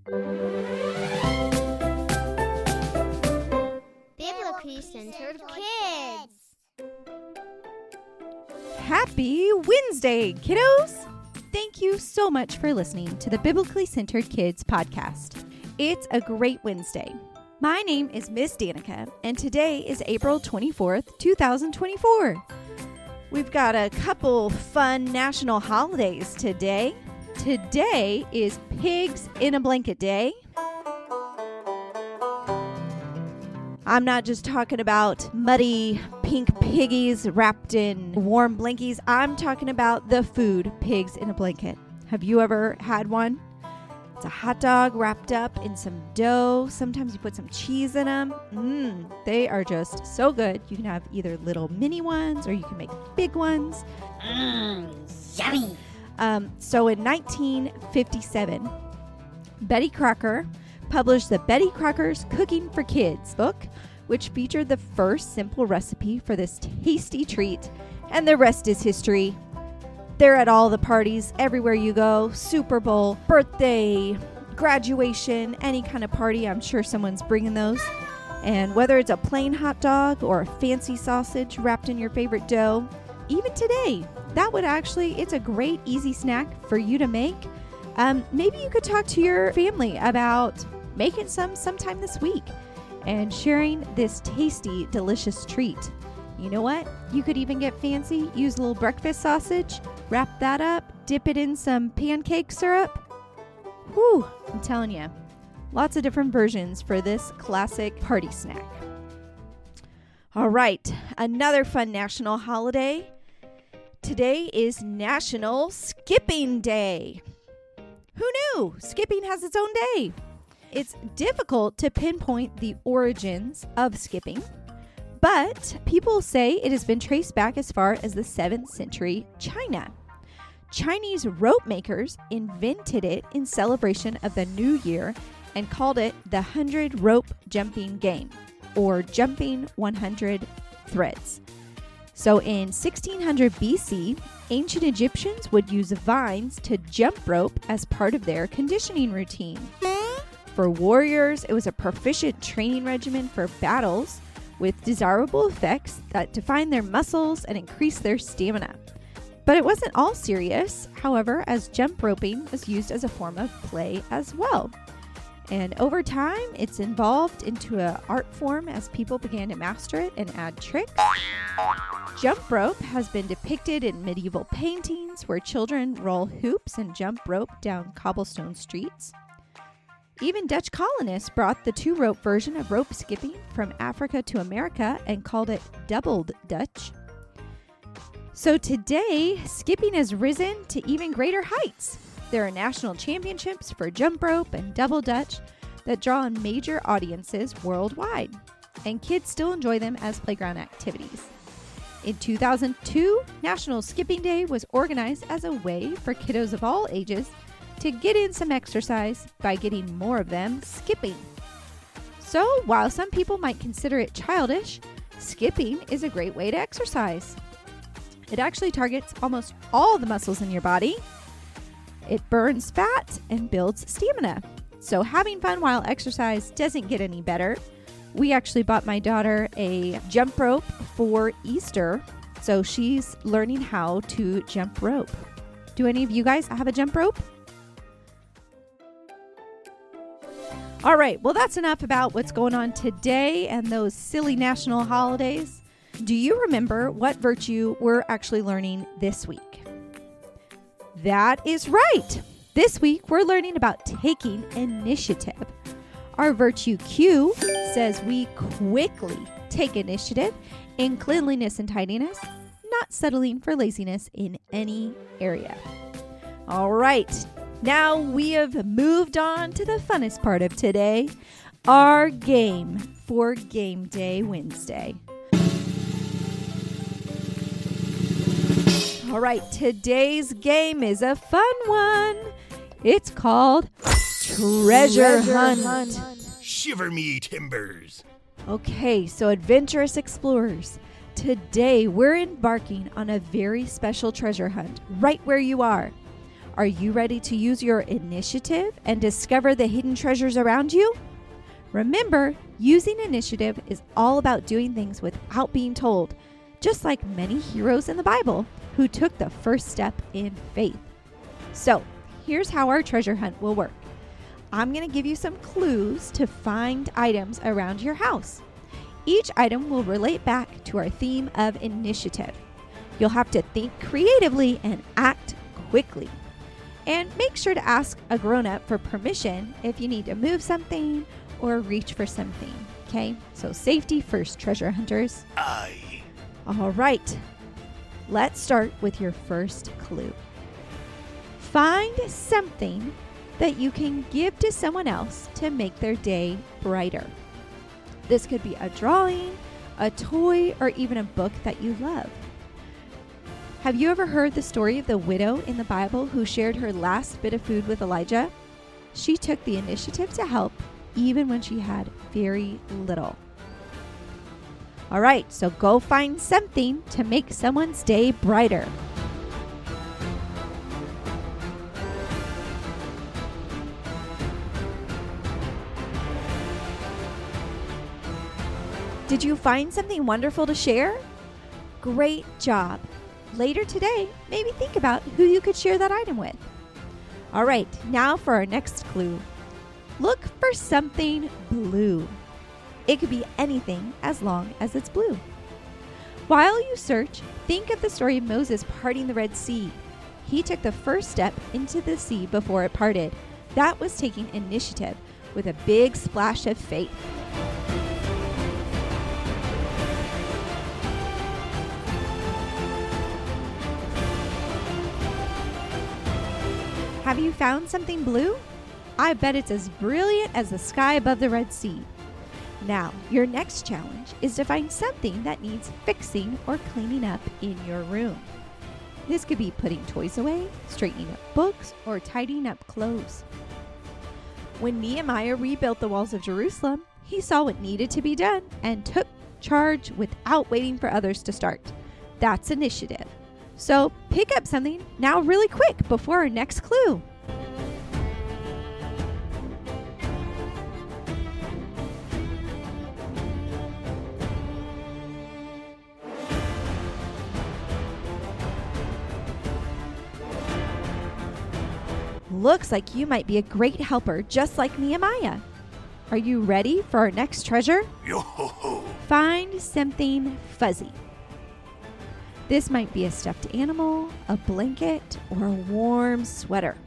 Biblically Centered Kids. Happy Wednesday, kiddos! Thank you so much for listening to the Biblically Centered Kids podcast. It's a great Wednesday. My name is Miss Danika, and today is April 24th, 2024. We've got a couple fun national holidays today. Today is Pigs in a Blanket Day. I'm not just talking about muddy pink piggies wrapped in warm blankies. I'm talking about the food pigs in a blanket. Have you ever had one? It's a hot dog wrapped up in some dough. Sometimes you put some cheese in them. They are just so good. You can have either little mini ones or you can make big ones. Yummy. So in 1957, Betty Crocker published the Betty Crocker's Cooking for Kids book, which featured the first simple recipe for this tasty treat, and the rest is history. They're at all the parties, everywhere you go, Super Bowl, birthday, graduation, any kind of party, I'm sure someone's bringing those. And whether it's a plain hot dog or a fancy sausage wrapped in your favorite dough, even today, it's a great easy snack for you to make. Maybe you could talk to your family about making sometime this week and sharing this tasty, delicious treat. You know what? You could even get fancy, use a little breakfast sausage, wrap that up, dip it in some pancake syrup. Whew, I'm telling you, lots of different versions for this classic party snack. All right, another fun national holiday. Today is National Skipping Day. Who knew? Skipping has its own day. It's difficult to pinpoint the origins of skipping, but people say it has been traced back as far as the 7th century China. Chinese rope makers invented it in celebration of the New Year and called it the 100 rope jumping game, or jumping 100 threads. So in 1600 BC, ancient Egyptians would use vines to jump rope as part of their conditioning routine. For warriors, it was a proficient training regimen for battles with desirable effects that define their muscles and increase their stamina. But it wasn't all serious, however, as jump roping was used as a form of play as well. And over time, it's evolved into an art form as people began to master it and add tricks. Jump rope has been depicted in medieval paintings where children roll hoops and jump rope down cobblestone streets. Even Dutch colonists brought the two-rope version of rope skipping from Africa to America and called it doubled Dutch. So today, skipping has risen to even greater heights. There are national championships for jump rope and double Dutch that draw in major audiences worldwide, and kids still enjoy them as playground activities. In 2002, National Skipping Day was organized as a way for kiddos of all ages to get in some exercise by getting more of them skipping. So while some people might consider it childish, skipping is a great way to exercise. It actually targets almost all the muscles in your body. It burns fat and builds stamina. So having fun while exercise doesn't get any better. We actually bought my daughter a jump rope for Easter, so she's learning how to jump rope. Do any of you guys have a jump rope? All right, well, that's enough about what's going on today and those silly national holidays. Do you remember what virtue we're actually learning this week? That is right. This week, we're learning about taking initiative. Our virtue Q says we quickly take initiative in cleanliness and tidiness, not settling for laziness in any area. All right. Now we have moved on to the funnest part of today, our game for Game Day Wednesday. All right, today's game is a fun one. It's called Treasure Hunt. Shiver me timbers. Okay, so adventurous explorers, today we're embarking on a very special treasure hunt right where you are. Are you ready to use your initiative and discover the hidden treasures around you? Remember, using initiative is all about doing things without being told, just like many heroes in the Bible who took the first step in faith. So, here's how our treasure hunt will work. I'm going to give you some clues to find items around your house. Each item will relate back to our theme of initiative. You'll have to think creatively and act quickly. And make sure to ask a grown-up for permission if you need to move something or reach for something. Okay? So safety first, treasure hunters. Aye. All right. Let's start with your first clue. Find something that you can give to someone else to make their day brighter. This could be a drawing, a toy, or even a book that you love. Have you ever heard the story of the widow in the Bible who shared her last bit of food with Elijah? She took the initiative to help even when she had very little. All right, so go find something to make someone's day brighter. Did you find something wonderful to share? Great job. Later today, maybe think about who you could share that item with. All right, now for our next clue. Look for something blue. It could be anything as long as it's blue. While you search, think of the story of Moses parting the Red Sea. He took the first step into the sea before it parted. That was taking initiative with a big splash of faith. Have you found something blue? I bet it's as brilliant as the sky above the Red Sea. Now, your next challenge is to find something that needs fixing or cleaning up in your room. This could be putting toys away, straightening up books, or tidying up clothes. When Nehemiah rebuilt the walls of Jerusalem, he saw what needed to be done and took charge without waiting for others to start. That's initiative. So pick up something now really quick before our next clue. Looks like you might be a great helper just like Nehemiah. Are you ready for our next treasure? Yo-ho-ho. Find something fuzzy. This might be a stuffed animal, a blanket, or a warm sweater.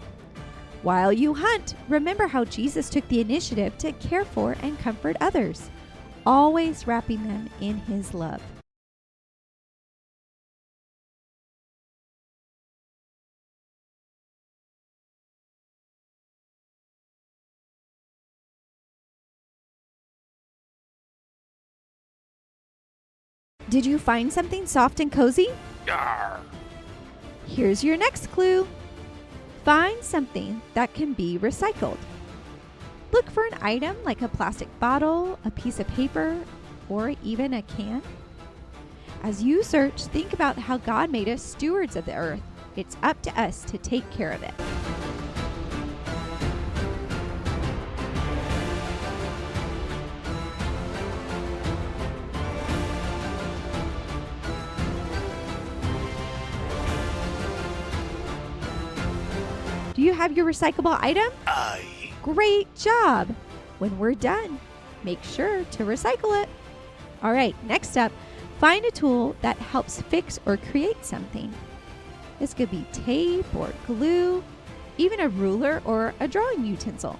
While you hunt, remember how Jesus took the initiative to care for and comfort others, always wrapping them in his love. Did you find something soft and cozy? Yarr. Here's your next clue. Find something that can be recycled. Look for an item like a plastic bottle, a piece of paper, or even a can. As you search, think about how God made us stewards of the earth. It's up to us to take care of it. Do you have your recyclable item? Aye. Great job! When we're done, make sure to recycle it. All right, next up, find a tool that helps fix or create something. This could be tape or glue, even a ruler or a drawing utensil.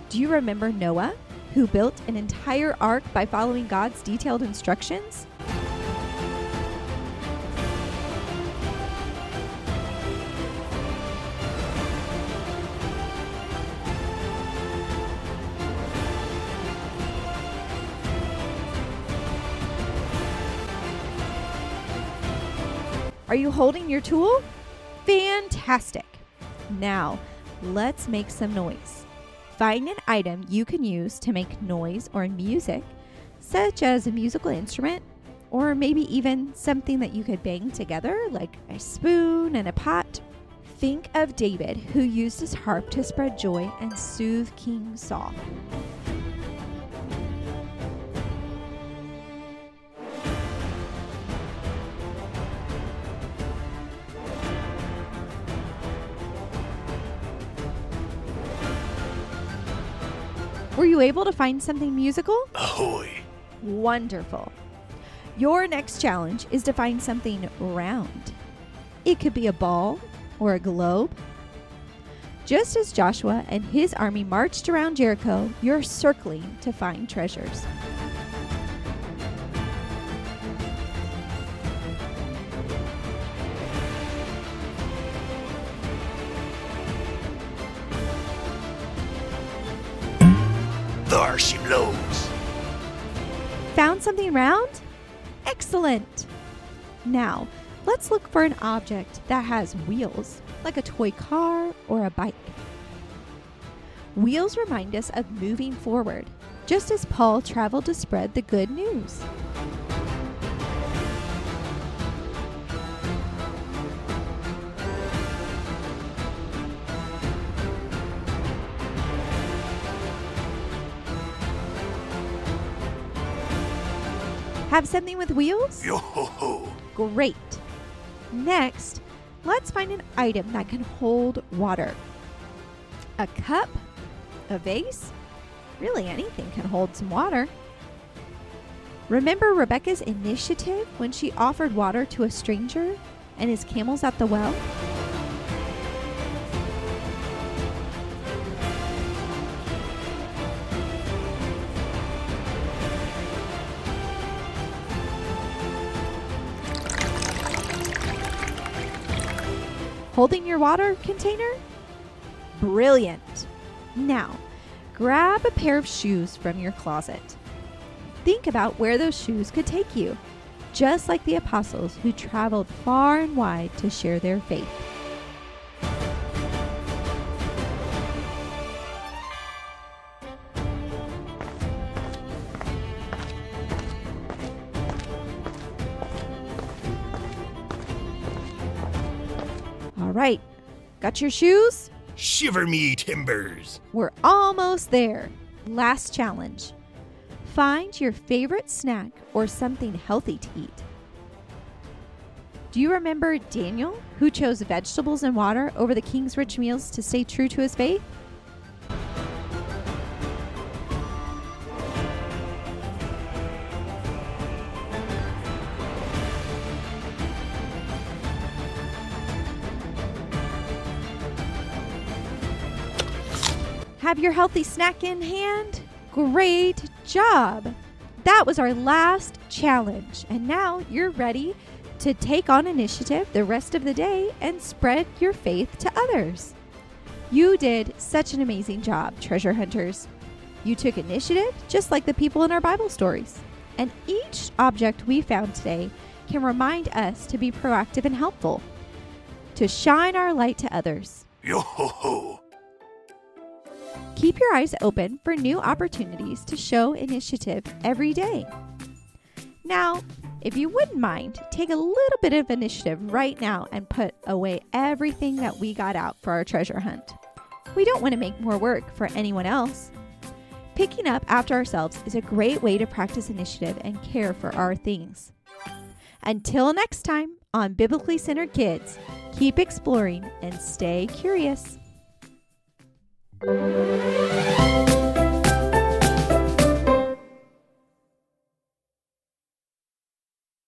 Do you remember Noah, who built an entire ark by following God's detailed instructions? Are you holding your tool? Fantastic! Now, let's make some noise. Find an item you can use to make noise or music, such as a musical instrument, or maybe even something that you could bang together, like a spoon and a pot. Think of David, who used his harp to spread joy and soothe King Saul. Were you able to find something musical? Ahoy! Wonderful. Your next challenge is to find something round. It could be a ball or a globe. Just as Joshua and his army marched around Jericho, you're circling to find treasures. There she blows. Found something round? Excellent! Now, let's look for an object that has wheels, like a toy car or a bike. Wheels remind us of moving forward, just as Paul traveled to spread the good news. Have something with wheels? Yo-ho-ho! Great. Next, let's find an item that can hold water. A cup? A vase? Really, anything can hold some water. Remember Rebecca's initiative when she offered water to a stranger and his camels at the well? Holding your water container? Brilliant. Now, grab a pair of shoes from your closet. Think about where those shoes could take you, just like the apostles who traveled far and wide to share their faith. All right, got your shoes? Shiver me timbers. We're almost there. Last challenge. Find your favorite snack or something healthy to eat. Do you remember Daniel, who chose vegetables and water over the king's rich meals to stay true to his faith? Have your healthy snack in hand? Great job! That was our last challenge, and now you're ready to take on initiative the rest of the day and spread your faith to others. You did such an amazing job, treasure hunters. You took initiative just like the people in our Bible stories, and each object we found today can remind us to be proactive and helpful, to shine our light to others. Yo-ho-ho! Keep your eyes open for new opportunities to show initiative every day. Now, if you wouldn't mind, take a little bit of initiative right now and put away everything that we got out for our treasure hunt. We don't want to make more work for anyone else. Picking up after ourselves is a great way to practice initiative and care for our things. Until next time on Biblically Centered Kids, keep exploring and stay curious.